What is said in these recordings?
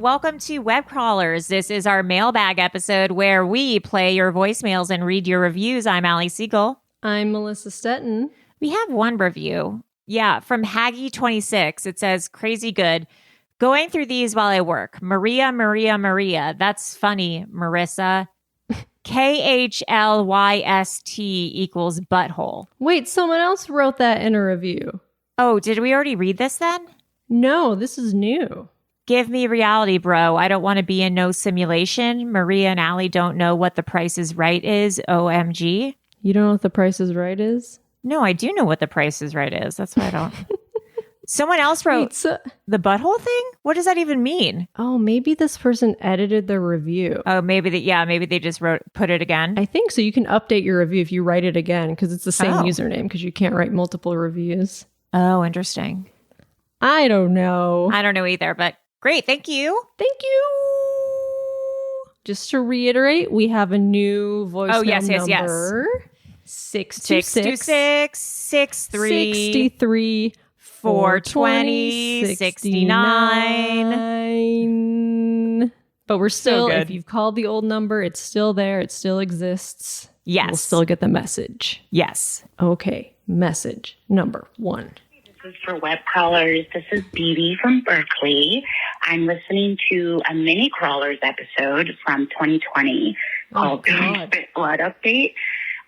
welcome to Web Crawlers. This is our mailbag episode where we play your voicemails and read your reviews. I'm Allie Siegel. I'm Melissa Stetton. We have one review. Yeah, from Haggy26. It says, crazy good. Going through these while I work. Maria. That's funny, Marissa. KHLYST equals butthole. Wait, someone else wrote that in a review. Oh, did we already read this then? No, this is new. Give me reality, bro. I don't want to be in no simulation. Maria and Allie don't know what the Price is Right is. OMG. You don't know what the Price is Right is? No, I do know what the Price is Right is. That's why I don't. Someone else wrote the butthole thing? What does that even mean? Oh, maybe this person edited their review. Oh, maybe they just put it again. I think so. You can update your review if you write it again because it's the same username because you can't write multiple reviews. Oh, interesting. I don't know. I don't know either, but great. Thank you. Thank you. Just to reiterate, we have a new voicemail number. 626 63 420 69. But we're still, if you've called the old number, it's still there. It still exists. Yes. We'll still get the message. Yes. Okay. Message number 1. This is for Web Crawlers. This is Dee Dee from Berkeley. I'm listening to a mini Crawlers episode from 2020 called Spit Blood Update.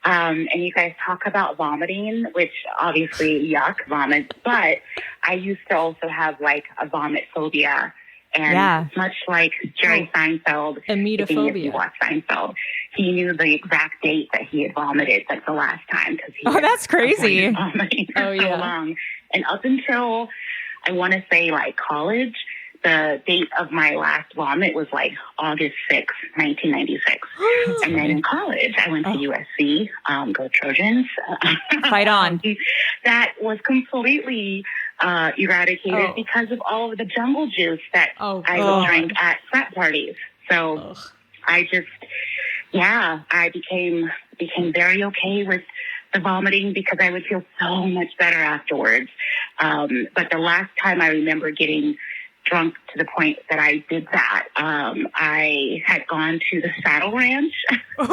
And you guys talk about vomiting, which obviously yuck, vomit. But I used to also have like a vomit phobia. And much like Jerry Seinfeld, if you watch Seinfeld, he knew the exact date that he had vomited, like the last time. That's crazy. Vomiting for so long. And up until, I want to say like college, the date of my last vomit was like August 6th, 1996. And then in college, I went to USC, go Trojans. Fight on. That was completely eradicated because of all of the jungle juice that I would drink at frat parties. So I just, I became very okay with the vomiting because I would feel so much better afterwards. But the last time I remember getting drunk to the point that I did that, I had gone to the Saddle Ranch with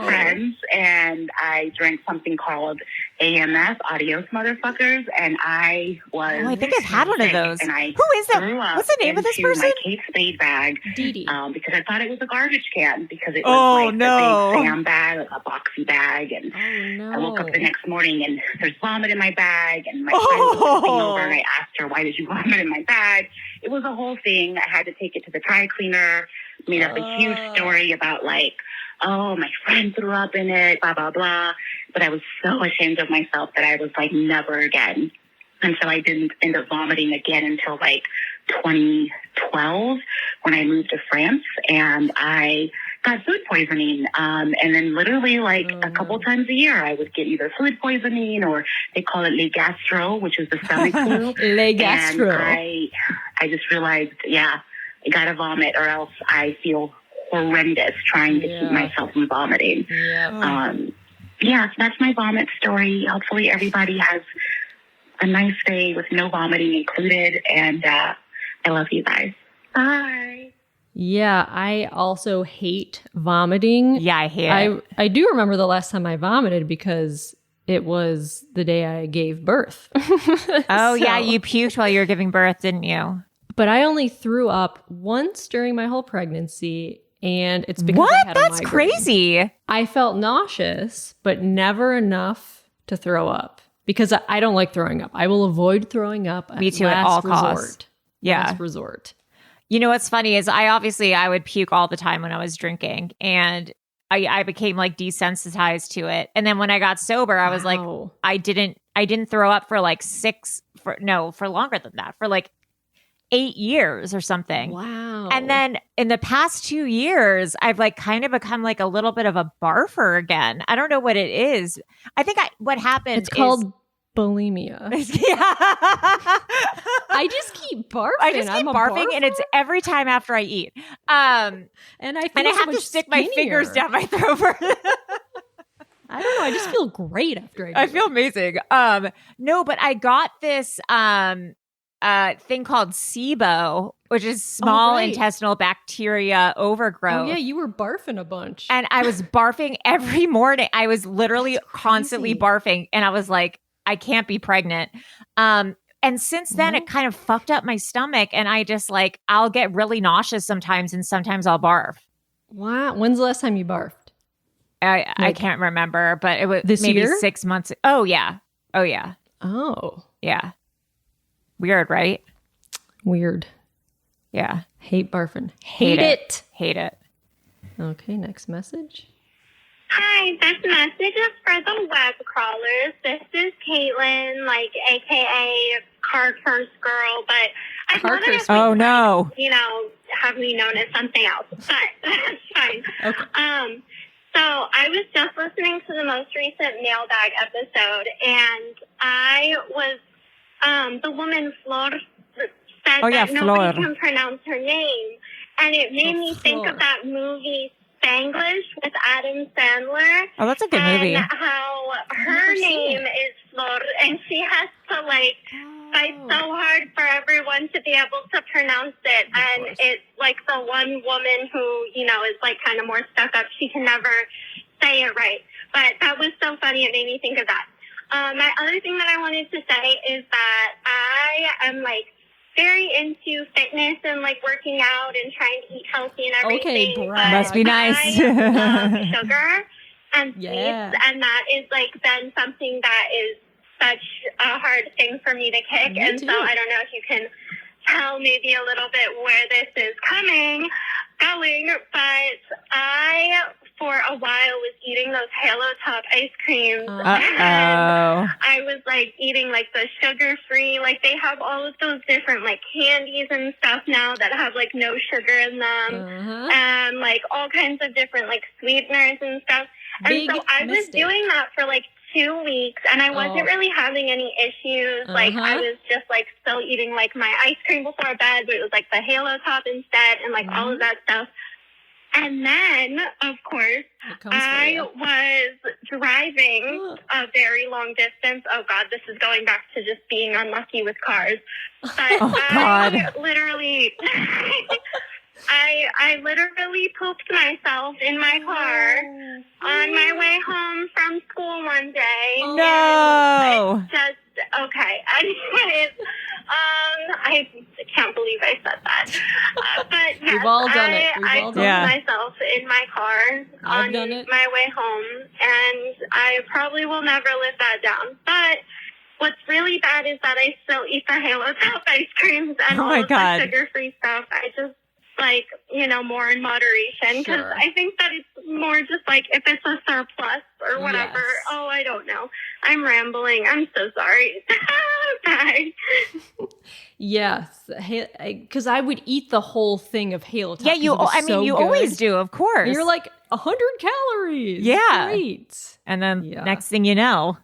friends, and I drank something called AMF, Adios Motherfuckers, and I was I think I've had one of those. And I Who is that? What's the name of this person? My Kate Spade bag, Dee Dee. because I thought it was a garbage can because it was a big Sam bag, like a boxy bag, and I woke up the next morning and there's vomit in my bag, and my friend was coming over and I asked her, why did you vomit in my bag? It was a whole thing. I had to take it to the dry cleaner, made up a huge story about like, my friend threw up in it, blah, blah, blah. But I was so ashamed of myself that I was like, never again. And so I didn't end up vomiting again until like 2012 when I moved to France and I got food poisoning. And then literally like a couple times a year, I would get either food poisoning or they call it le gastro, which is the stomach flu. Le gastro. And I just realized, I got to vomit or else I feel horrendous trying to keep myself from vomiting. So that's my vomit story. Hopefully everybody has a nice day with no vomiting included. And I love you guys. Bye. Yeah, I also hate vomiting. Yeah, I hate it. I do remember the last time I vomited because it was the day I gave birth. Yeah, you puked while you were giving birth, didn't you? But I only threw up once during my whole pregnancy, and it's because I had a migraine. That's crazy. I felt nauseous, but never enough to throw up because I don't like throwing up. I will avoid throwing up. Me too, at all costs. Yeah. Last resort. You know what's funny is I would puke all the time when I was drinking, and I became like desensitized to it. And then when I got sober, I was like, I didn't throw up for like for longer than that, for like 8 years or something. Wow. And then in the past 2 years, I've like kind of become like a little bit of a barfer again. I don't know what it is. I think what happened It's called bulimia. I just keep barfing. I'm barfing, and it's every time after I eat. And I have to stick my fingers down my throat. I don't know. I just feel great after I feel amazing. No, but I got this. a thing called SIBO, which is small intestinal bacteria overgrowth. Oh, yeah, you were barfing a bunch. And I was barfing every morning. I was literally constantly barfing. And I was like, I can't be pregnant. And since then, it kind of fucked up my stomach. And I just like, I'll get really nauseous sometimes, and sometimes I'll barf. Wow. When's the last time you barfed? I can't remember, but it was maybe year? 6 months. Oh, yeah. Oh, yeah. Oh. Yeah. Weird, right? Weird. Yeah. Hate barfing. Hate it. Hate it. Okay, next message. Hi, this message is for the web crawlers. This is Caitlin, like, a.k.a. Car Curse Girl, but I thought it oh, no. You know, have me known as something else, but that's fine. Okay. So I was just listening to the most recent Mailbag episode, and I was, the woman Flor said that nobody can pronounce her name, and it made me think of that movie Spanglish with Adam Sandler. Oh, that's a good movie. And how her name is Flor, and she has to, like, fight so hard for everyone to be able to pronounce it. And it's like the one woman who, you know, is like kind of more stuck up. She can never say it right. But that was so funny. It made me think of that. My other thing that I wanted to say is that I am like very into fitness and like working out and trying to eat healthy and everything. Okay, must be nice. I love sugar and sweets, Yeah. and that is like been something that is such a hard thing for me to kick. Me and too. so I don't know if you can tell maybe a little bit where this is going, but I, for a while, was eating those Halo Top ice creams. And I was like eating like the sugar-free, like they have all of those different like candies and stuff now that have like no sugar in them, and like all kinds of different like sweeteners and stuff. And so I was doing that for like 2 weeks, and I wasn't really having any issues. Like I was just like still eating like my ice cream before bed, but it was like the Halo Top instead, and like all of that stuff. And then, of course, I was driving a very long distance. Oh, God, this is going back to just being unlucky with cars. But I literally... I literally pooped myself in my car on my way home from school one day. No! Anyways, I can't believe I said that. But yes, We've all done it. I pooped myself in my car on my way home, and I probably will never live that down. But what's really bad is that I still eat the Halo Top ice creams and all of the sugar-free stuff. I just like, you know, more in moderation, because I think that it's more just like if it's a surplus or whatever. Yes. Oh, I don't know. I'm rambling. I'm so sorry. Bye. Yes, because I would eat the whole thing of Halo Top. Yeah, you always do, of course. And you're like 100 calories. Yeah. Great. And then next thing you know.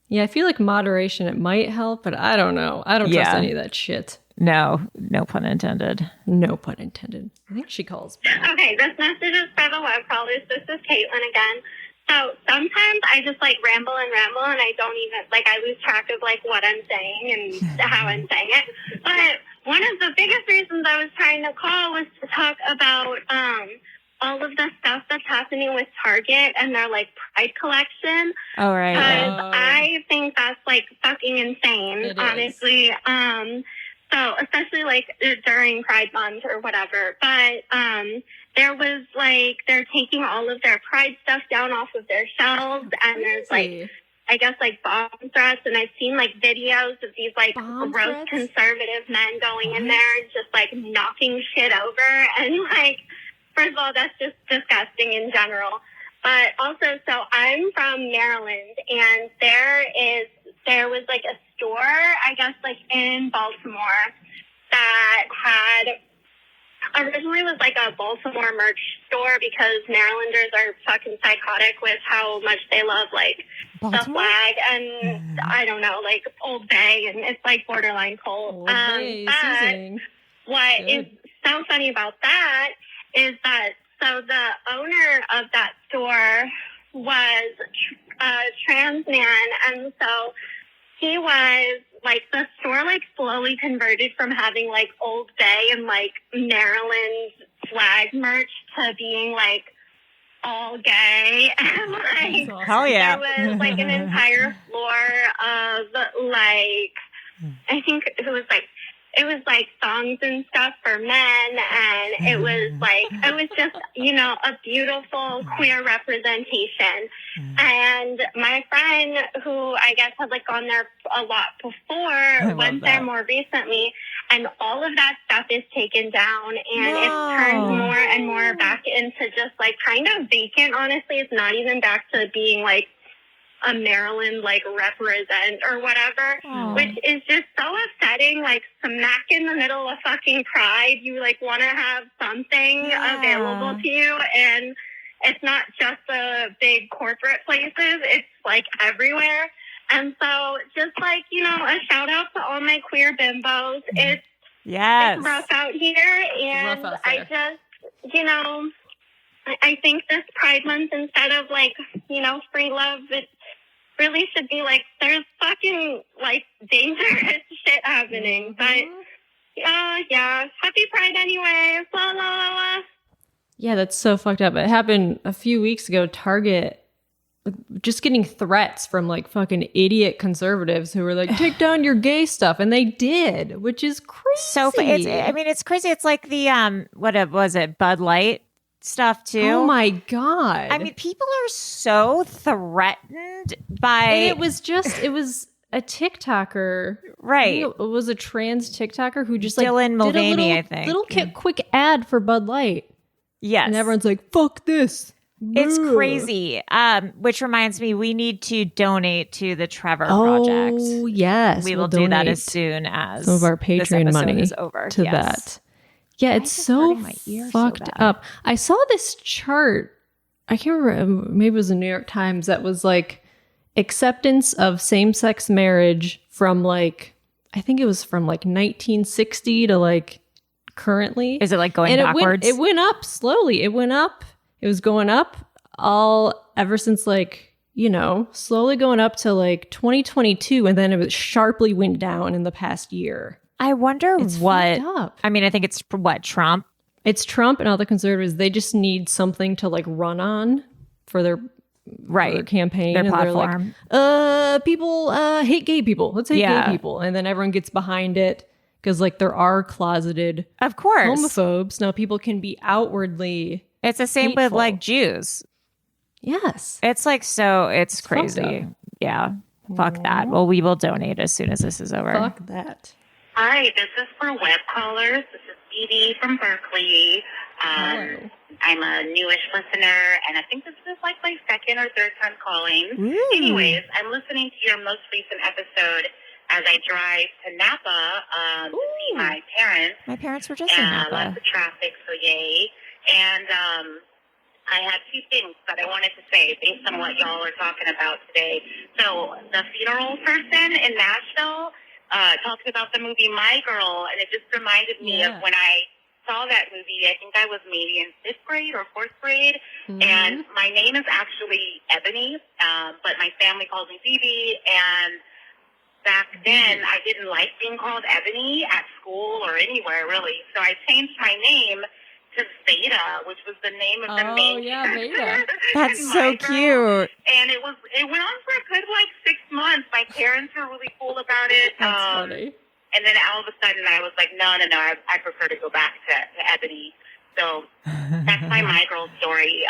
Yeah, I feel like moderation, it might help, but I don't know. I don't trust any of that shit. No pun intended. No pun intended. I think she calls me. Okay, this message is for the web crawlers. This is Caitlin again. So sometimes I just like ramble, and I don't even, like, I lose track of like what I'm saying and how I'm saying it. But one of the biggest reasons I was trying to call was to talk about all of the stuff that's happening with Target and their like Pride collection. Oh, right. Because I think that's like fucking insane, honestly. So especially like during Pride Month or whatever, but there was like, they're taking all of their Pride stuff down off of their shelves, and there's like, I guess like bomb threats, and I've seen like videos of these like gross conservative men going in there and just like knocking shit over, and like, first of all, that's just disgusting in general. But also, so I'm from Maryland, and there was like a store, I guess like in Baltimore, that had originally was like a Baltimore merch store, because Marylanders are fucking psychotic with how much they love like Baltimore? The flag and I don't know, like Old Bay, and it's like borderline cult. But what is so funny about that is that so the owner of that store was a trans man, and so he was like, the store like slowly fully converted from having like Old Bay and like Maryland flag merch to being like all gay. And like, awesome. Hell yeah. There was like an entire floor of like, I think it was like songs and stuff for men, and it was just, you know, a beautiful queer representation. And my friend, who I guess had like gone there a lot before, went there more recently, and all of that stuff is taken down, and it's turned more and more back into just like kind of vacant. Honestly, it's not even back to being like a Maryland like represent or whatever, which is just so upsetting. Like smack in the middle of fucking Pride, you like want to have something available to you, and it's not just the big corporate places, it's like everywhere. And so just like, you know, a shout out to all my queer bimbos. It's rough out here, and I just, you know, I think this Pride Month, instead of like, you know, free love, it really should be like, there's fucking like dangerous shit happening. But yeah, happy Pride anyways. La la la la. Yeah, that's so fucked up. It happened a few weeks ago. Target just getting threats from like fucking idiot conservatives who were like, take down your gay stuff, and they did, which is crazy. So it's crazy. It's like the what was it, Bud Light stuff too. Oh my god. I mean, people are so threatened by and it was a TikToker, right? It was a trans TikToker who just like Dylan Mulvaney, did I think, little quick ad for Bud Light. Yes, and everyone's like, fuck this. It's crazy. Which reminds me, we need to donate to the Trevor Project. Oh yes, we will do that as soon as some of our Patreon money is over to that. Yeah, it's so fucked up. I saw this chart. I can't remember. Maybe it was the New York Times that was like acceptance of same-sex marriage from like, I think it was from like 1960 to like currently. Is it like going backwards? It went up slowly. It went up. It was going up ever since like, you know, slowly going up to like 2022, and then it sharply went down in the past year. I wonder what. I mean, I think it's what, Trump? It's Trump and all the conservatives. They just need something to like run on for their campaign, their platform. Like, people hate gay people. Let's hate gay people, and then everyone gets behind it because like there are closeted, of course, homophobes. Now people can be outwardly. It's the same hateful. with like Jews. Yes, it's like it's crazy. Yeah, fuck that. Well, we will donate as soon as this is over. Fuck that. Hi, this is for web callers. This is Edie from Berkeley. I'm a newish listener, and I think this is like my second or third time calling. Ooh. Anyways, I'm listening to your most recent episode as I drive to Napa to see my parents. My parents were just in Napa. Lots of traffic, so yay. And I had two things that I wanted to say based on what y'all are talking about today. So the funeral person in Nashville talked about the movie My Girl, and it just reminded me of when I saw that movie. I think I was maybe in 5th grade or 4th grade, and my name is actually Ebony, but my family calls me Phoebe, and back then I didn't like being called Ebony at school or anywhere, really, so I changed my name to Veda, which was the name of the main character. Veda. That's so cute. And it went on for a good 6 months. My parents were really cool about it. That's funny. And then all of a sudden I was like, no, I prefer to go back to Ebony. So that's my girl story.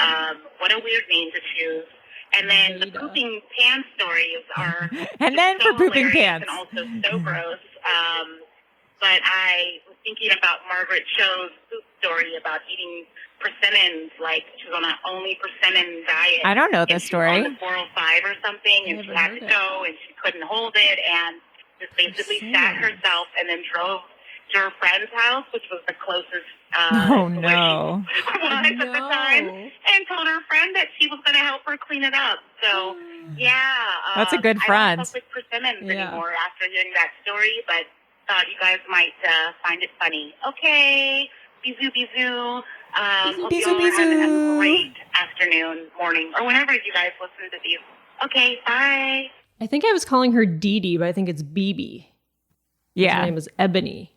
What a weird name to choose. And then the pooping pants stories are and then so for pooping pants. And also so gross. But I was thinking about Margaret Cho's poop story about eating persimmons, like she was on an only persimmon diet. I don't know this story. On the 405 or something, and she had to go, and she couldn't hold it, and just basically sat herself and then drove to her friend's house, which was the closest oh no at the time, and told her friend that she was going to help her clean it up. So that's a good friend. I don't fuck with persimmons anymore after hearing that story, but thought you guys might find it funny. Okay, bisous, bisous. Hope you all are having a great afternoon, morning, or whenever you guys listen to these. Okay, bye. I think I was calling her Dee Dee, but I think it's BB. Yeah. Her name is Ebony.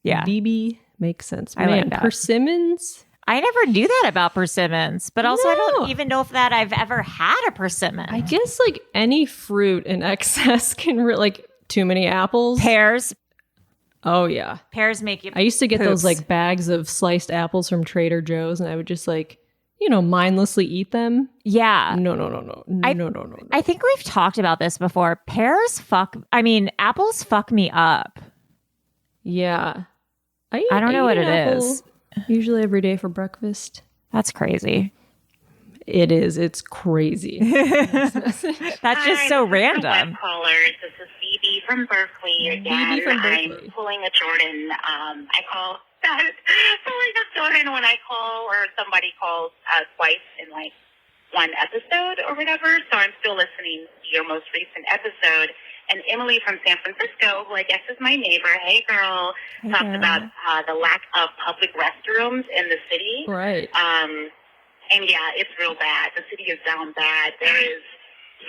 Yeah. BB makes sense. I like that. Persimmons? I never knew that about persimmons, but also I don't even know if that I've ever had a persimmon. I guess like any fruit in excess can like too many apples. Pears. Oh yeah. Pears make you I used to get poops. those like bags of sliced apples from Trader Joe's and I would just like, you know, mindlessly eat them. Yeah. No. I think we've talked about this before. Apples fuck me up. Yeah. I don't know what it is. Usually every day for breakfast. That's crazy. It is. It's crazy. That's just so random. Webcrawlers. This is Phoebe from Berkeley again. I'm pulling a Jordan. I call pulling a Jordan when I call or somebody calls twice in like one episode or whatever. So I'm still listening to your most recent episode. And Emily from San Francisco, who I guess is my neighbor, hey girl, talked about the lack of public restrooms in the city. Right. And yeah, it's real bad. The city is down bad. There is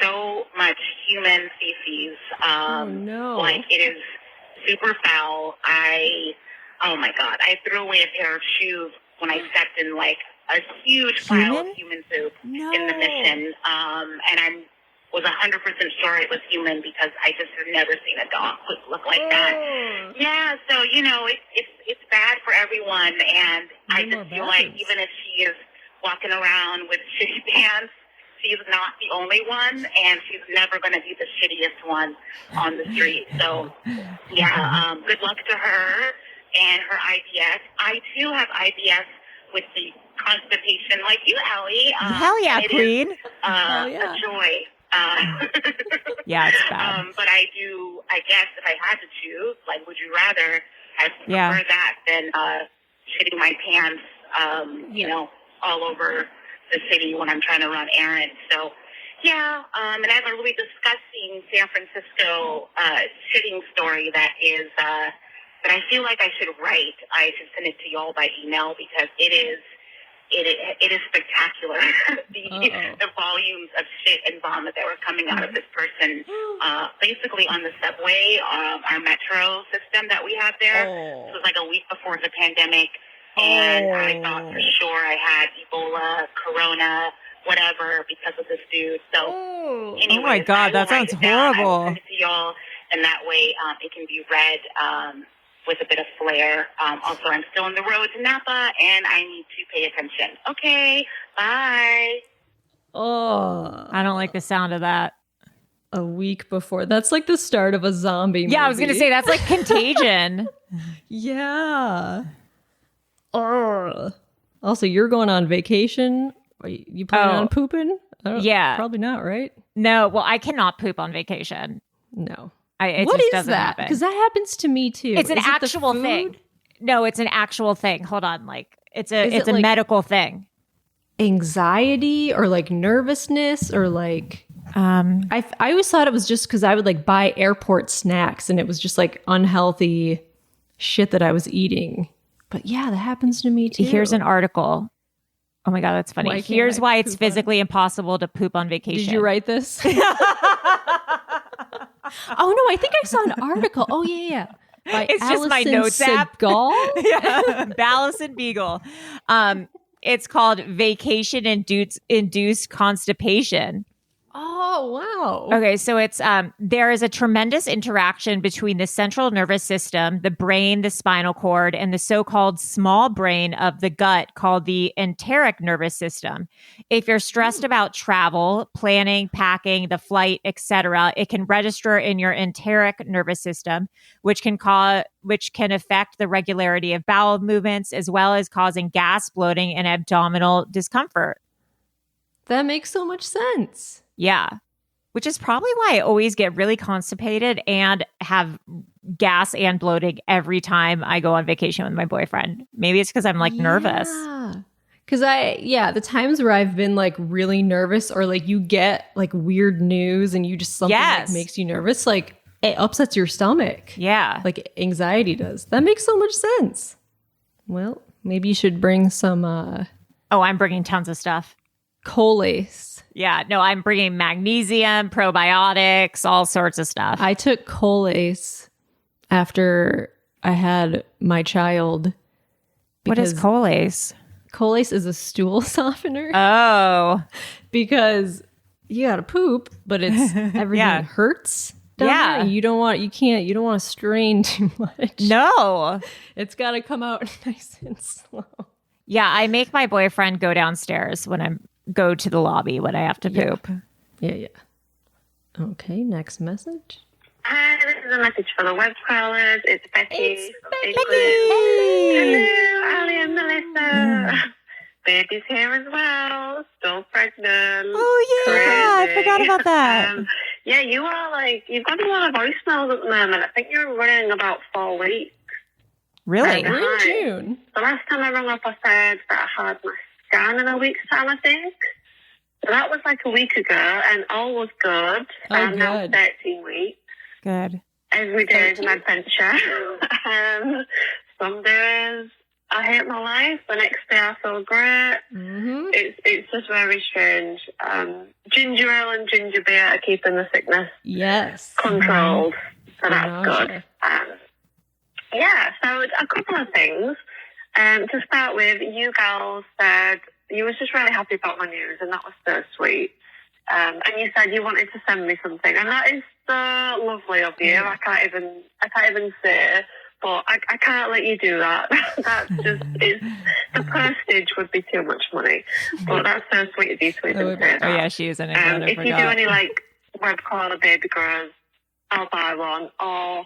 so much human feces. Oh no! Like it is super foul. Oh my God! I threw away a pair of shoes when I stepped in like a huge pile of human poop in the Mission. And I was 100% sure it was human because I just have never seen a dog look like that. Yeah, so you know it's bad for everyone, and I just feel like even if she is walking around with shitty pants, she's not the only one, and she's never going to be the shittiest one on the street. So, yeah, good luck to her and her IBS. I, too, have IBS with the constipation, like you, Allie. Hell yeah, queen. A joy. Yeah, it's bad. But I guess if I had to choose, like, would you rather? I prefer that than shitting my pants, you know, all over the city when I'm trying to run errands. So, yeah, and I have a really disgusting San Francisco shitting story that is that I feel like I should write. I should send it to y'all by email because it is spectacular. the volumes of shit and vomit that were coming out of this person, basically on the subway, our metro system that we have there. This was like a week before the pandemic. And I thought for sure I had Ebola, Corona, whatever, because of this dude. So, anyways, oh my God, that sounds horrible. I send it to y'all, and that way it can be read with a bit of flair. Also, I'm still on the road to Napa, and I need to pay attention. Okay, bye. Oh, I don't like the sound of that. A week before. That's like the start of a zombie movie. Yeah, I was going to say, that's like Contagion. Yeah. Also, you're going on vacation. Are you planning on pooping? Yeah. Probably not, right? No, well, I cannot poop on vacation. No. It what just is doesn't that? Because that happens to me too. It's an actual thing. No, it's an actual thing. Hold on. Like, it's a like medical thing. Anxiety or like nervousness or like... I always thought it was just because I would like buy airport snacks and it was just like unhealthy shit that I was eating. But yeah, that happens to me too. Here's an article. Oh my God, that's funny. Here's why it's physically impossible to poop on vacation. Did you write this? Oh no, I think I saw an article. Oh yeah. By it's Allison just my notes app. Yeah. Allison Beagle. It's called Vacation-Induced Constipation. Oh, wow. Okay, so it's there is a tremendous interaction between the central nervous system, the brain, the spinal cord, and the so-called small brain of the gut called the enteric nervous system. If you're stressed about travel, planning, packing, the flight, etc., it can register in your enteric nervous system, which can affect the regularity of bowel movements as well as causing gas, bloating, and abdominal discomfort. That makes so much sense. Yeah, which is probably why I always get really constipated and have gas and bloating every time I go on vacation with my boyfriend. Maybe it's because I'm like nervous. Because the times where I've been like really nervous or like you get like weird news and you just something like makes you nervous, like it upsets your stomach. Yeah. Like anxiety does. That makes so much sense. Well, maybe you should bring some... I'm bringing tons of stuff. Colace. Yeah, no, I'm bringing magnesium, probiotics, all sorts of stuff. I took Colace after I had my child. What is Colace? Colace is a stool softener. Oh. Because you gotta poop, but it's everything hurts. Yeah. You don't want to strain too much. No. It's gotta come out nice and slow. Yeah, I make my boyfriend go downstairs when I go to the lobby when I have to poop. Yeah. Okay, next message. Hi, this is a message for the web crawlers. It's Becky. Becky! Hello, Ali and Melissa. Baby's here as well. Still pregnant. Oh, yeah. Crazy. I forgot about that. Yeah, you've got a lot of voicemails at the moment. I think you're running about 4 weeks. Really? We're in June. The last time I rang up, I said that I had my scan in a week's time, I think. So that was like a week ago, and all was good. I'm now 13 weeks. Good. Every day is an adventure. Some days I hate my life. The next day I feel great. Mm-hmm. It's just very strange. Ginger ale and ginger beer are keeping the sickness controlled. So that's good. So a couple of things. To start with, you girls said you was just really happy about my news, and that was so sweet. And you said you wanted to send me something, and that is so lovely of you. I can't even say, but I can't let you do that. That's just the postage would be too much money. But that's so sweet of you to even say that. Oh yeah, she is in England. If you do any web crawler baby grows, I'll buy one. Or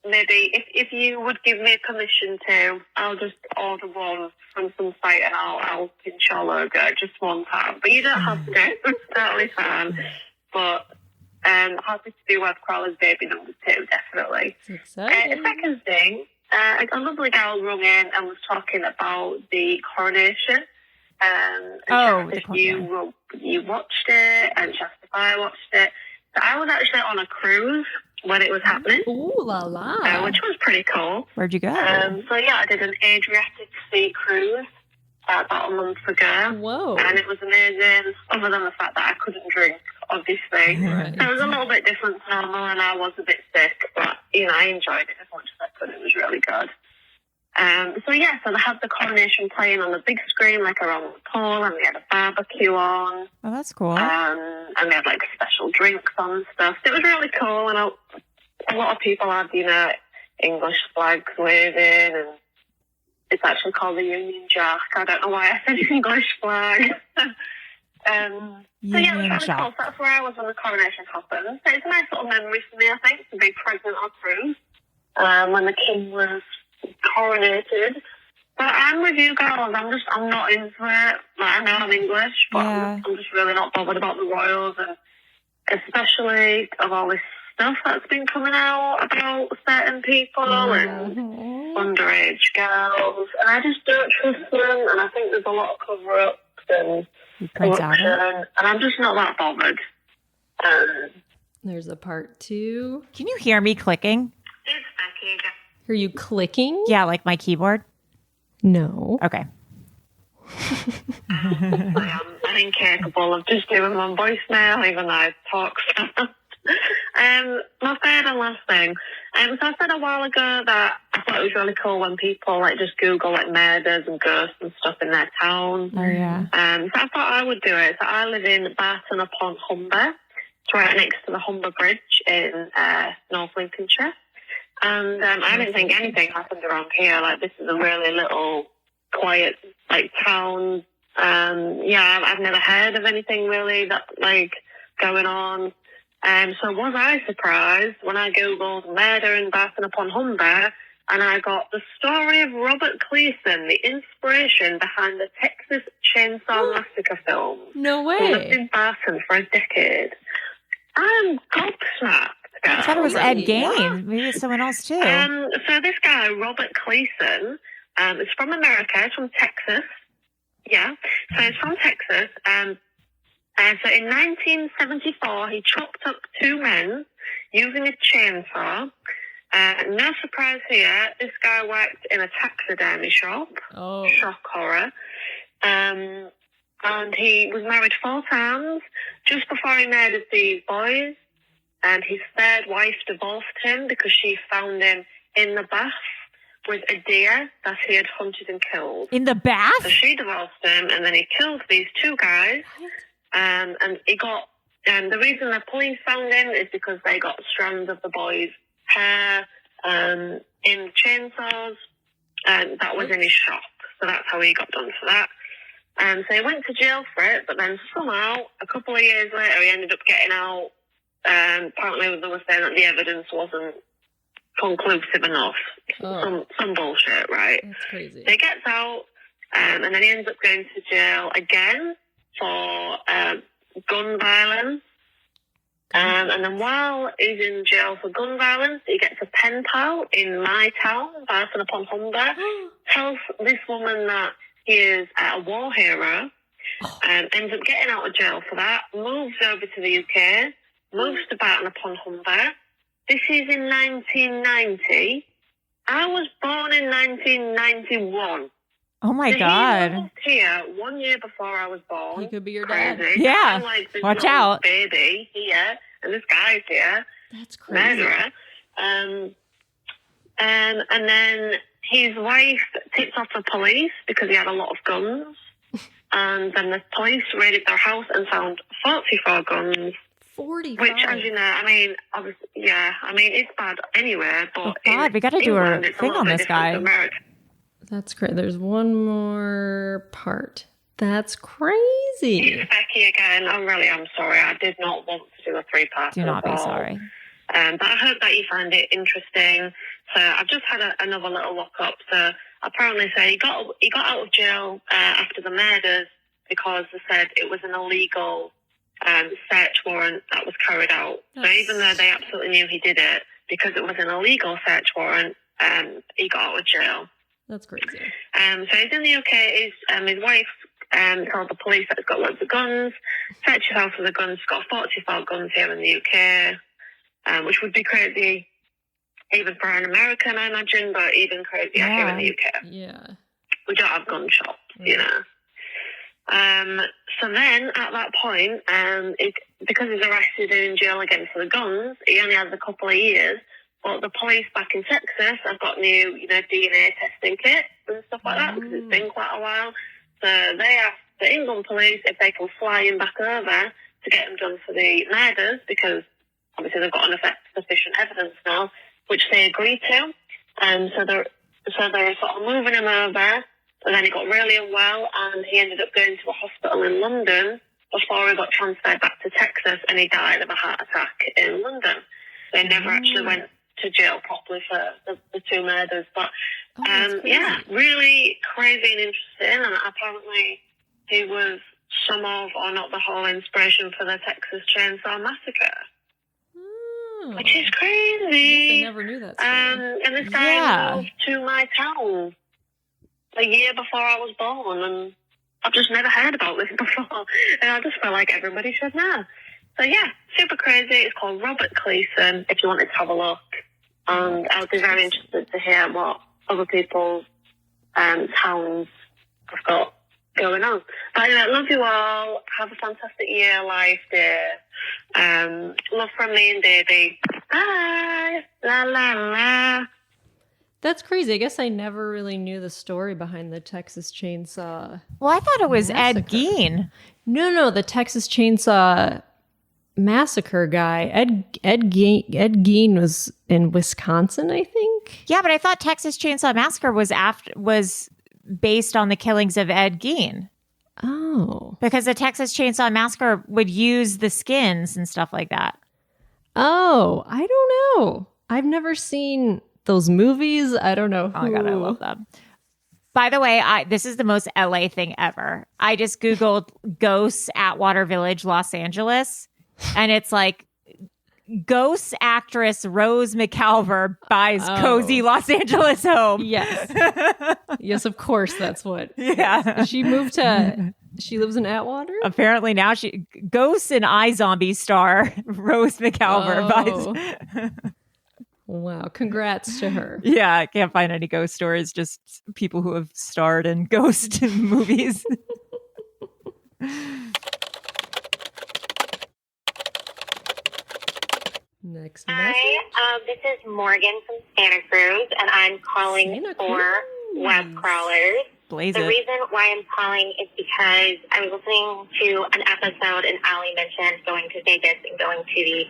maybe if you would give me permission to, I'll just order one from some site and I'll pinch your logo just one time. But you don't have to. It's totally fine. But happy to do web crawlers baby number 2, definitely. Second thing, a lovely girl rung in and was talking about the coronation. You watched it, and she asked if I watched it. So I was actually on a cruise when it was happening. Ooh la la. Which was pretty cool. Where'd you go? I did an Adriatic Sea cruise about a month ago. Whoa. And it was amazing, other than the fact that I couldn't drink, obviously. Right. So it was a little bit different to normal, and I was a bit sick, but, I enjoyed it as much as I could. It was really good. So they had the coronation playing on the big screen, around the pool, and we had a barbecue on. Oh, that's cool. And we had, special drinks on and stuff. So it was really cool, and a lot of people had, English flags waving, and it's actually called the Union Jack. I don't know why I said English flag. It was really cool. So that's where I was when the coronation happened. So it's a nice little memory for me, I think, to be pregnant on cruise when the king was coronated. But I'm with you girls. I'm not into it. I know I'm English, but I'm just really not bothered about the royals, and especially of all this stuff that's been coming out about certain people and underage girls, and I just don't trust them, and I think there's a lot of cover-ups and corruption, and I'm just not that bothered. There's a part 2. Can you hear me clicking? It's Becky. Are you clicking? Yeah, like my keyboard? No. Okay. I'm incapable of just doing one voicemail, even though I talk fast. My third and last thing. So I said a while ago that I thought it was really cool when people just Google murders and ghosts and stuff in their town. Oh yeah. So I thought I would do it. So I live in Barton upon Humber. It's right next to the Humber Bridge in North Lincolnshire. And I didn't think anything happened around here. This is a really little quiet town. I've never heard of anything really that going on. So was I surprised when I Googled murder in Barton upon Humber, and I got the story of Robert Cleason, the inspiration behind the Texas Chainsaw Massacre film. No way. He lived in Barton for a decade. I'm gobsmacked. I thought it was Ed Gein. Maybe it's someone else too. So this guy, Robert Cleason, is from America. He's from Texas. Yeah. So he's from Texas. So in 1974, he chopped up 2 men using a chainsaw. No surprise here. This guy worked in a taxidermy shop. Oh. Shock horror. And he was married 4 times. Just before he murdered these boys, his third wife divorced him because she found him in the bath with a deer that he had hunted and killed. In the bath? So she divorced him, and then he killed these two guys. And he got... the reason the police found him is because they got strands of the boy's hair in chainsaws, and that was in his shop. So that's how he got done for that. So he went to jail for it, but then somehow, a couple of years later, he ended up getting out. Apparently they were saying that the evidence wasn't conclusive enough. Some bullshit, right? That's crazy. So he gets out, and then he ends up going to jail again for gun violence. And then while he's in jail for gun violence, he gets a pen pal in my town, Barton upon Humber, tells this woman that he is a war hero, ends up getting out of jail for that, moves over to the UK, moves to Barton upon Humber. This is in 1990. I was born in 1991. Oh my so God. He moved here 1 year before I was born. He could be your Crazy. dad. Yeah. I'm like this Watch out. baby here, and this guy's here. That's crazy. Murderer. And then his wife tipped off the police because he had a lot of guns. And then the police raided their house and found 44 guns. 45. Which, as you know, I mean, obviously, yeah, I mean, it's bad anywhere. But Oh God, we got to do a thing on this guy. That's great. There's one more part. That's crazy. It's Becky again. I'm sorry. I did not want to do a 3-part. Do not be sorry. But I hope that you find it interesting. So I've just had another little look up. So apparently, he got out of jail after the murders because they said it was an illegal search warrant that was carried out. So even though they absolutely knew he did it, because it was an illegal search warrant, he got out of jail. That's crazy. So he's in the UK. His wife told the police that he's got loads of guns. Searched his house for the guns. He's got 44 guns here in the UK, which would be crazy even for an American, I imagine, but even crazier here in the UK. Yeah. We don't have gun shops, you know. So then, at that point, because he's arrested and in jail again for the guns, he only has a couple of years. But the police back in Texas have got new, DNA testing kits and stuff like that because it's been quite a while. So they asked the England police if they can fly him back over to get him done for the murders because obviously they've got enough sufficient evidence now, which they agreed to. So they're sort of moving him over. And then he got really unwell and he ended up going to a hospital in London before he got transferred back to Texas and he died of a heart attack in London. They never actually went to jail properly for the two murders. But, yeah, really crazy and interesting. And apparently he was some of, or not the whole, inspiration for the Texas Chainsaw Massacre. Which is crazy. Yes, I never knew that story. And this guy moved to my town a year before I was born, and I've just never heard about this before. And I just feel like everybody should know. So yeah, super crazy. It's called Robert Cleason, if you wanted to have a look. And I would be very interested to hear what other people's towns have got going on. But anyway, love you all. Have a fantastic year, life, dear. Love from me and Davey. Bye. La la la. That's crazy. I guess I never really knew the story behind the Texas Chainsaw. Well, I thought it was Massacre. Ed Gein. No, the Texas Chainsaw Massacre guy. Ed Gein was in Wisconsin, I think. Yeah, but I thought Texas Chainsaw Massacre was based on the killings of Ed Gein. Oh. Because the Texas Chainsaw Massacre would use the skins and stuff like that. Oh, I don't know. I've never seen those movies. I don't know. Oh my God, I love them. By the way, this is the most LA thing ever. I just Googled ghosts at Water Village, Los Angeles. And it's like ghost actress Rose McCalver buys cozy Los Angeles home. Yes. Yes, of course. That's what. Yeah. She lives in Atwater? Apparently now ghosts and iZombie star Rose McCalver buys. Wow. Congrats to her. Yeah. I can't find any ghost stories, just people who have starred in ghost movies. Next message. Hi, this is Morgan from Santa Cruz, and I'm calling for web crawlers. The reason why I'm calling is because I was listening to an episode and Allie mentioned going to Vegas and going to the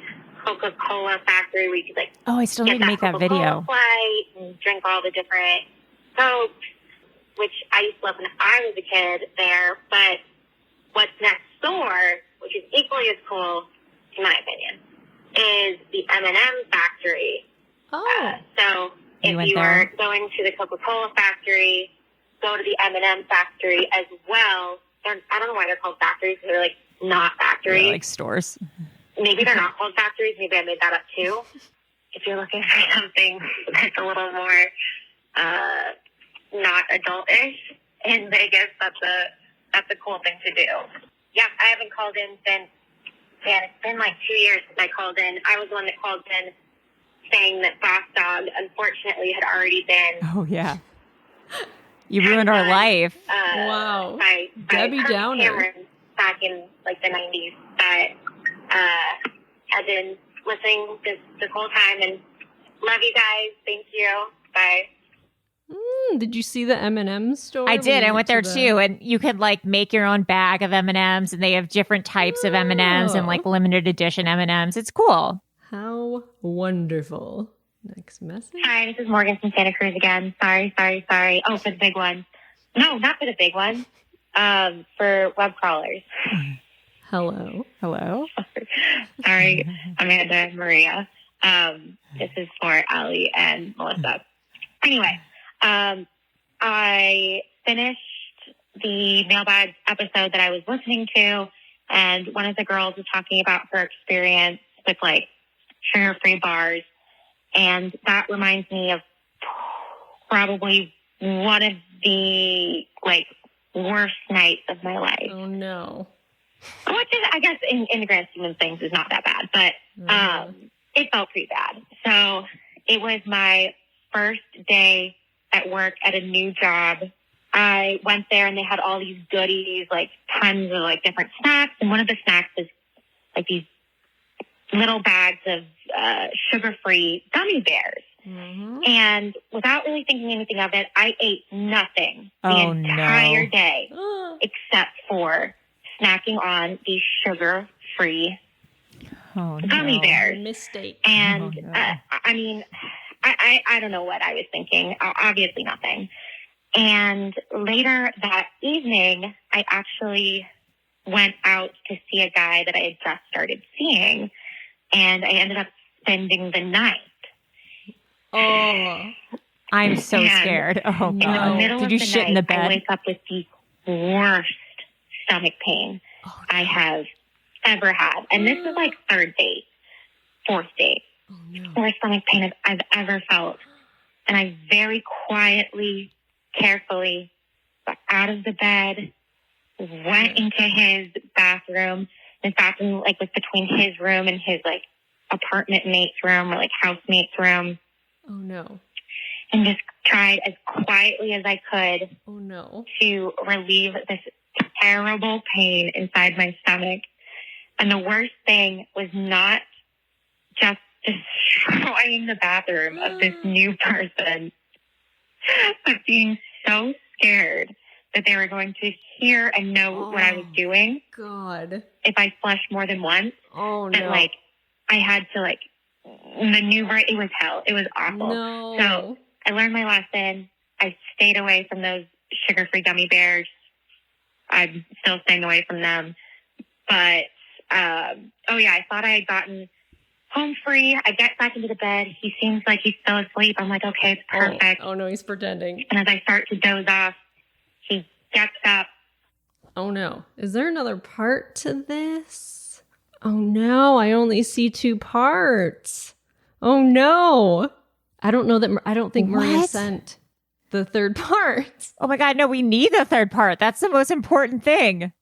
Coca-Cola factory where you could I still need to make that video. Flight and drink all the different Cokes, which I used to love when I was a kid there. But what's next door, which is equally as cool, in my opinion, is the M&M factory. So if you are going to the Coca-Cola factory, go to the M&M factory as well. I don't know why they're called factories, because they're not factories. They're like stores. Maybe they're not called factories. Maybe I made that up too. If you're looking for something that's a little more not adult-ish in Vegas, that's a cool thing to do. Yeah, I haven't called in since, it's been 2 years since I called in. I was the one that called in saying that Boss Dog, unfortunately, had already been... Oh, yeah. You ruined our life. Wow. By Debbie Downer. Cameron back in the 90s. But I've been listening this whole time and love you guys. Thank you. Bye. Did you see the M&M store? I did. I went there too, and you could make your own bag of M&Ms, and they have different types of M&Ms and limited edition M&Ms. It's cool. How wonderful. Next message. Hi, this is Morgan from Santa Cruz again. Sorry. Oh, for the big one. No, not for the big one. For web crawlers. Hello. Sorry, Amanda and Maria. This is for Allie and Melissa. Anyway, I finished the mailbag episode that I was listening to, and one of the girls was talking about her experience with sugar-free bars, and that reminds me of probably one of the worst nights of my life. Oh no! Which is, I guess, in the grand scheme of things, is not that bad, but it felt pretty bad. So it was my first day at work at a new job. I went there and they had all these goodies, tons of different snacks. And one of the snacks was these little bags of sugar-free gummy bears. Mm-hmm. And without really thinking anything of it, I ate nothing the entire day except for snacking on these sugar-free gummy bears. Mistake. And I don't know what I was thinking. Obviously nothing. And later that evening, I actually went out to see a guy that I had just started seeing, and I ended up spending the night. Oh, I'm so scared. Oh, no. Did you shit in the bed? I wake up with the worst stomach pain I have ever had. And this is fourth date. Worst stomach pain I've ever felt. And I very quietly, carefully got out of the bed, went into his bathroom. His bathroom was between his room and his apartment mate's room or housemate's room. Oh no. And just tried as quietly as I could to relieve this terrible pain inside my stomach. And the worst thing was not just destroying the bathroom of this new person, but being so scared that they were going to hear and know what I was doing. God. If I flushed more than once. Oh, that, no. I had to, maneuver. It was hell. It was awful. No. So I learned my lesson. I stayed away from those sugar-free gummy bears. I'm still staying away from them. But, I thought I had gotten home free. I get back into the bed. He seems like he's still asleep. I'm like, okay, it's perfect. Oh no, he's pretending. And as I start to doze off, he gets up. Oh no. Is there another part to this? Oh no, I only see 2 parts. Oh no. I don't think Maria sent the third part. Oh my God, no, we need the third part. That's the most important thing.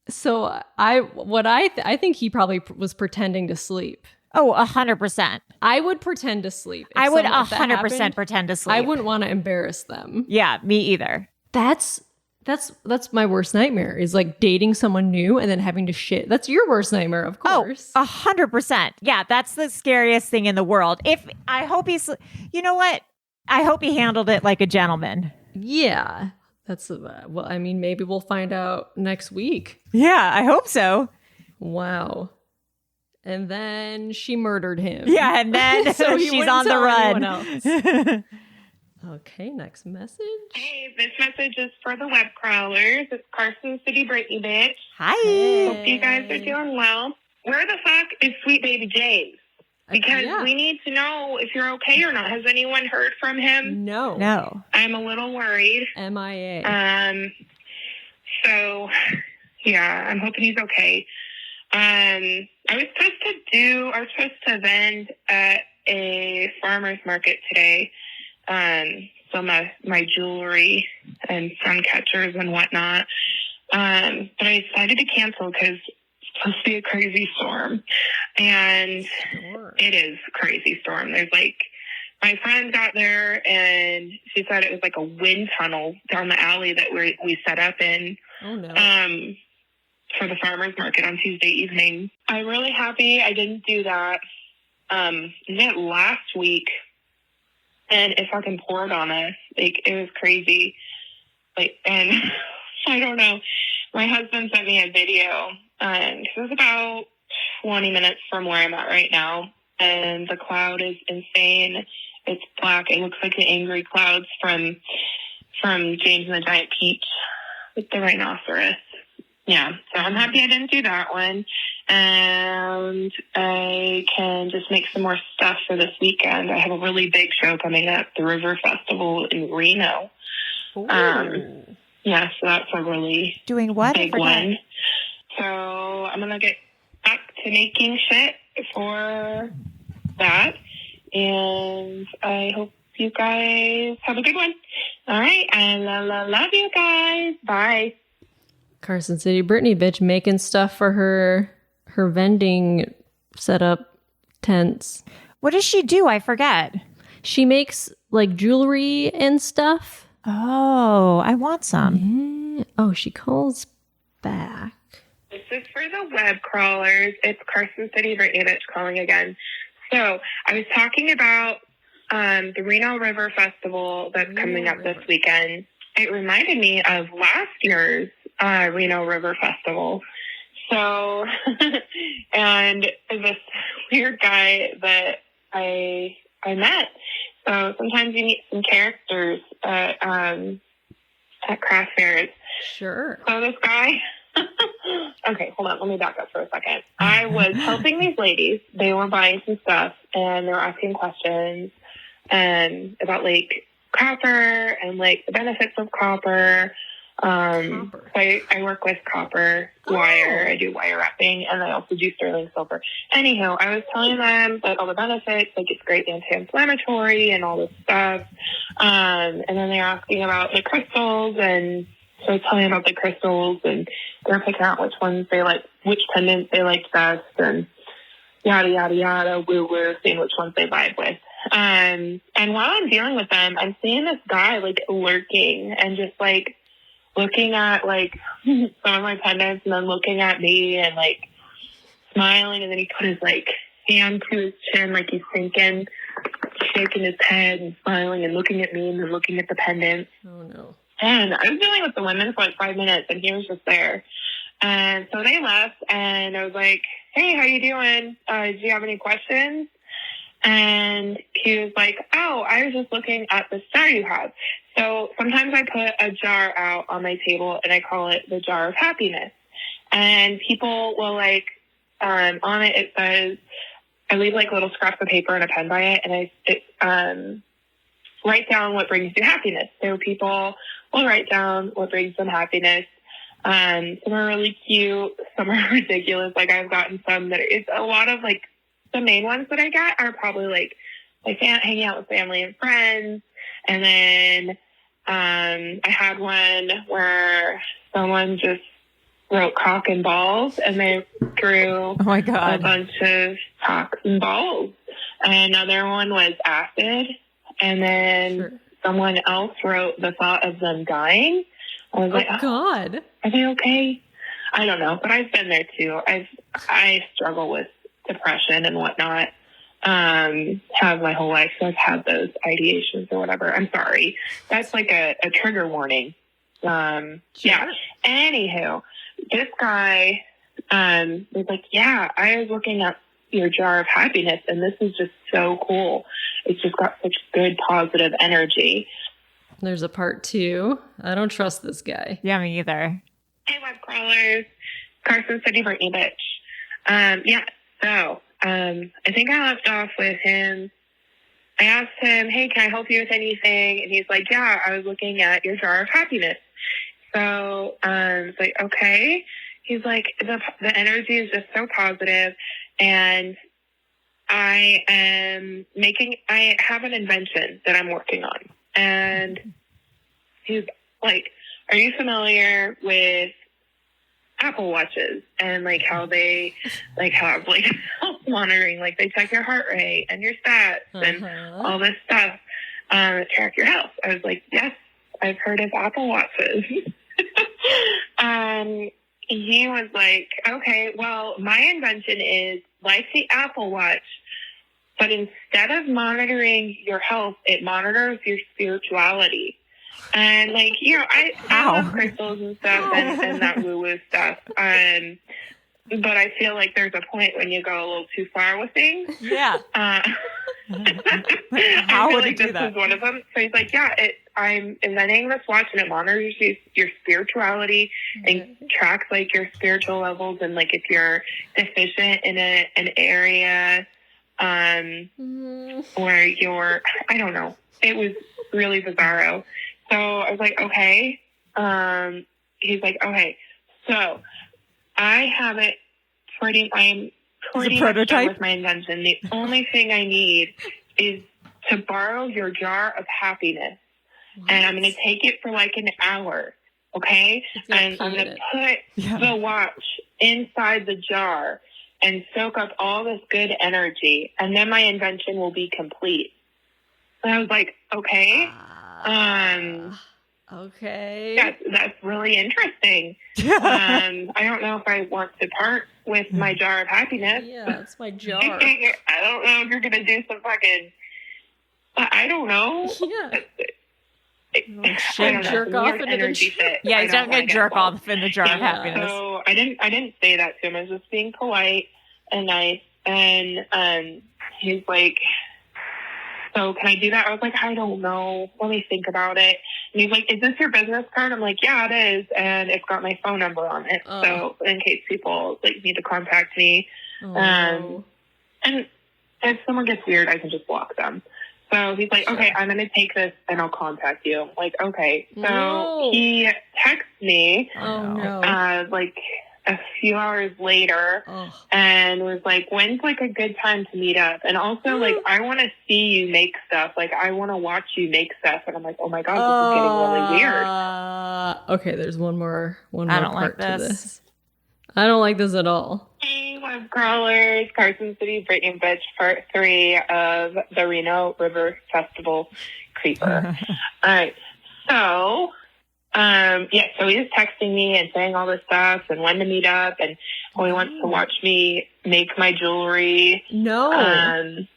So I think he probably was pretending to sleep. Oh, 100%. I would pretend to sleep. I would 100% pretend to sleep. I wouldn't want to embarrass them. Yeah, me either. That's That's my worst nightmare is like dating someone new and then having to shit. That's your worst nightmare, of course. 100%. Yeah, that's the scariest thing in the world. I hope you know what? I hope he handled it like a gentleman. Yeah. That's, well, I mean, maybe we'll find out next week. Yeah, I hope so. Wow. And then she murdered him. Yeah, and then so she's on the run. Okay, next message. Hey, this message is for the web crawlers. It's Carson City Brittany bitch. Hi. Hope you guys are doing well. Where the fuck is Sweet Baby James? Because we need to know if you're okay or not. Has anyone heard from him? No. I'm a little worried. MIA. So, yeah, I'm hoping he's okay. I was supposed to vend at a farmer's market today. So my jewelry and sun catchers and whatnot. But I decided to cancel because it's supposed to be a crazy storm. And it is a crazy storm. There's like, my friend got there and she said it was like a wind tunnel down the alley that we set up in. Oh no. For the farmer's market on Tuesday evening. I'm really happy I didn't do that. I did it last week. And it fucking poured on us. Like, it was crazy. Like, and I don't know. My husband sent me a video. It was about 20 minutes from where I'm at right now. And the cloud is insane. It's black. It looks like the angry clouds from James and the Giant Peach with the rhinoceros. Yeah, so I'm happy I didn't do that one. And I can just make some more stuff for this weekend. I have a really big show coming up, the River Festival in Reno. Yeah, so that's a really doing what? big one. So I'm going to get back to making shit for that. And I hope you guys have a good one. All right, I love you guys. Bye. Carson City Brittany bitch making stuff for her vending setup tents. What does she do? I forget. She makes like jewelry and stuff. Oh, I want some. Yeah. Oh, she calls back. This is for the web crawlers. It's Carson City Brittany bitch calling again. So I was talking about the Reno River Festival that's coming up this weekend. It reminded me of last year's Reno River Festival. So, and this weird guy that I met. So sometimes you meet some characters at craft fairs. Sure. So this guy, okay, hold on. Let me back up for a second. I was helping these ladies. They were buying some stuff and they were asking questions about like copper and like the benefits of copper. So I work with copper wire. I do wire wrapping, and I also do sterling silver. Anyhow, I was telling them like all the benefits, like it's great anti-inflammatory and all this stuff. And then they're asking about the crystals, and so I was telling them about the crystals, and they're picking out which ones they like, which pendants they liked best, and yada yada yada, woo, seeing which ones they vibe with. And while I'm dealing with them, I'm seeing this guy like lurking and just like looking at like some of my pendants and then looking at me and like smiling, and then he put his like hand to his chin like he's thinking, shaking his head and smiling and looking at me and then looking at the pendant. Oh no. And I was dealing with the women for like 5 minutes and he was just there. And so they left and I was like, hey, how you doing? Do you have any questions? And he was like, oh, I was just looking at the jar you have. So sometimes I put a jar out on my table and I call it the jar of happiness. And people will like, on it says, I leave like little scraps of paper and a pen by it, and I write down what brings you happiness. So people will write down what brings them happiness. Some are really cute, some are ridiculous. Like I've gotten some that it's a lot of like, the main ones that I get are probably like hanging out with family and friends. And then I had one where someone just wrote cock and balls, and they drew oh my God. a bunch of cocks and balls. And another one was acid. And then someone else wrote the thought of them dying, I was like, God, are they okay? I don't know, but I've been there too. I struggle with depression and whatnot. Have my whole life, so I've had those ideations or whatever. I'm sorry. That's like a trigger warning. Sure. Yeah. Anywho, this guy was like, yeah, I was looking at your jar of happiness, and this is just so cool. It's just got such good positive energy. There's a part 2. I don't trust this guy. Yeah, me either. Hey, web crawlers. Carson City Brittany bitch. Yeah, so I think I left off with him. I asked him, hey, can I help you with anything? And he's like, yeah, I was looking at your jar of happiness. So it's like, okay. He's like, the energy is just so positive, and I have an invention that I'm working on. And he's like, are you familiar with Apple Watches and like how they like have like health monitoring, like they check your heart rate and your stats and all this stuff to track your health? I was like, yes, I've heard of Apple Watches. He was like, okay, well, my invention is like the Apple Watch, but instead of monitoring your health, it monitors your spirituality. And like, you know, I love crystals and stuff and that woo-woo stuff. But I feel like there's a point when you go a little too far with things. Yeah. How would like this is one of them. So he's like, yeah, I'm inventing this watch, and it monitors your spirituality and tracks like your spiritual levels, and like if you're deficient in an area, or you're, I don't know. It was really bizarro. So I was like, okay. He's like, okay. So I have it I'm pretty much done with my invention. The only thing I need is to borrow your jar of happiness. What? And I'm going to take it for like an hour. Okay? And I'm going to put the watch inside the jar and soak up all this good energy. And then my invention will be complete. And I was like, okay. Okay. That's really interesting. I don't know if I want to part with my jar of happiness. Yeah, it's my jar. I don't know if you're going to do some fucking, I don't know. Yeah. Jerk off into the Yeah, he's not going to jerk off in the jar of happiness. So I didn't say that to him. I was just being polite and nice. And he's like, so can I do that? I was like, I don't know. Let me think about it. And he's like, is this your business card? I'm like, yeah, it is. And it's got my phone number on it. So in case people like need to contact me. And if someone gets weird, I can just block them. So he's like, okay, I'm going to take this and I'll contact you. I'm like, okay. So he texts me like a few hours later and was like, when's like a good time to meet up? And also like, I want to see you make stuff. Like I want to watch you make stuff. And I'm like, oh my God, this is getting really weird. Okay, there's one more I don't part like to this. I don't like this at all. Hey, web crawlers, Carson City Brittany bitch, part 3 of the Reno River Festival creeper. All right. So so he was texting me and saying all this stuff and when to meet up and he wants to watch me make my jewelry. No. And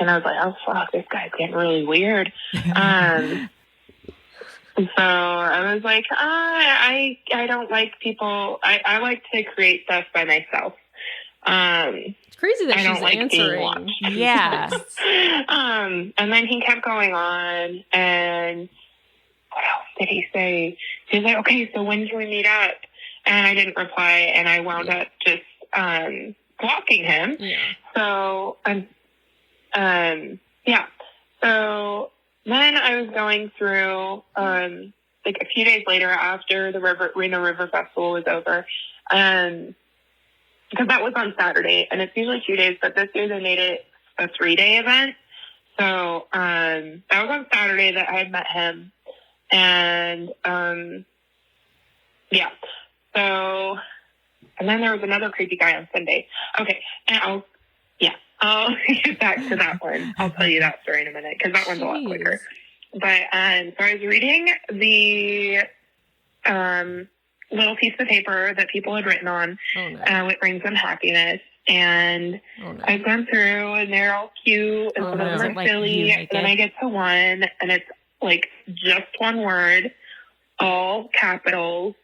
I was like, oh fuck, this guy's getting really weird. So I was like, I don't like people. I like to create stuff by myself. It's crazy that she's like answering. Yeah. And then he kept going on, and what else did he say? He was like, okay, so when can we meet up? And I didn't reply, and I wound up just blocking him. Yeah. So, So then I was going through, like a few days later after the Reno River Festival was over, because that was on Saturday, and it's usually 2 days, but this year they made it a 3-day event. So that was on Saturday that I had met him, and So, and then there was another creepy guy on Sunday. Okay, and I'll get back to that one. I'll tell you that story in a minute because that one's a lot quicker. But so I was reading the little piece of paper that people had written on. It brings them happiness. And I've gone through, and they're all cute, and some of them are silly. And then I get to one, and it's like just one word, all capitals,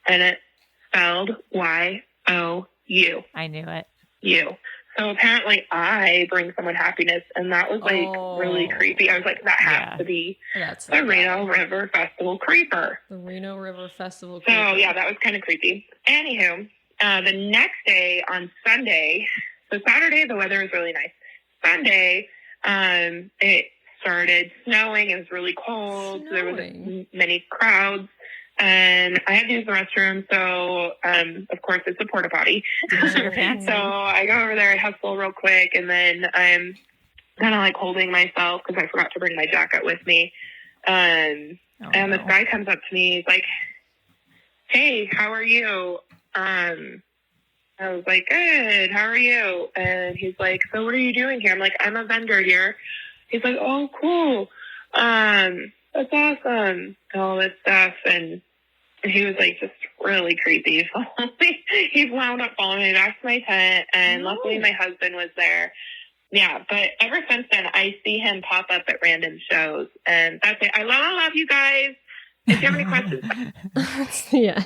and it's spelled Y-O-U. I knew it. You. So apparently I bring someone happiness, and that was like really creepy. I was like, that has to be the Reno River Festival creeper. The Reno River Festival creeper. So yeah, that was kind of creepy. Anywho, the next day on Sunday, so Saturday the weather was really nice. Sunday, it started snowing. It was really cold. So there was many crowds. And I had to use the restroom, so of course it's a porta potty. So I go over there, I hustle real quick, and then I'm kind of like holding myself because I forgot to bring my jacket with me. And this guy comes up to me, he's like, "Hey, how are you?" I was like, "Good, how are you?" And he's like, "So what are you doing here?" I'm like, "I'm a vendor here." He's like, "Oh, cool. That's awesome," and all this stuff. And he was like just really creepy. He wound up following me back to my tent, and luckily my husband was there. Yeah, but ever since then, I see him pop up at random shows, and that's it. I love you guys. If you have any questions. Yeah.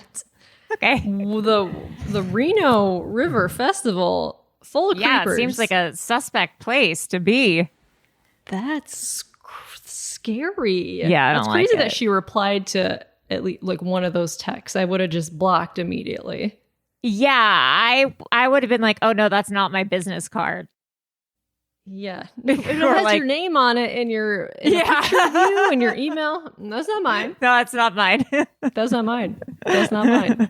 Okay. The Reno River Festival, full of creepers. Yeah, it seems like a suspect place to be. That's scary. Yeah, I don't It's crazy like that she replied to at least like one of those texts. I would have just blocked immediately. Yeah, I would have been like, "Oh no, that's not my business card." Yeah, it has your name on it in your picture of you and your email. That's not mine. No, that's not mine. That's not mine. That's not mine.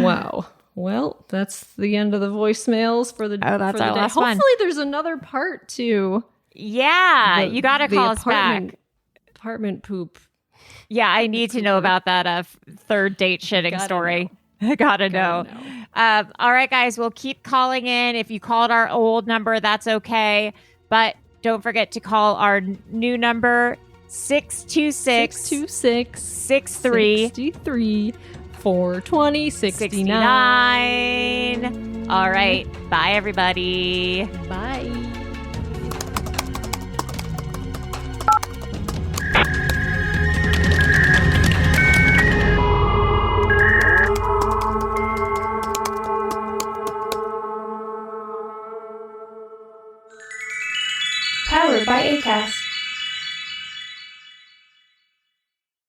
Wow. Well, that's the end of the voicemails for the that's for the our day. last Hopefully, one. there's another part to. Yeah, you got to call us back. Apartment poop. Yeah, I need to know about that third date shitting story. I gotta know. All right, guys, we'll keep calling in. If you called our old number, that's okay. But don't forget to call our new number, 626-63 420-69. All right. Bye, everybody. Bye.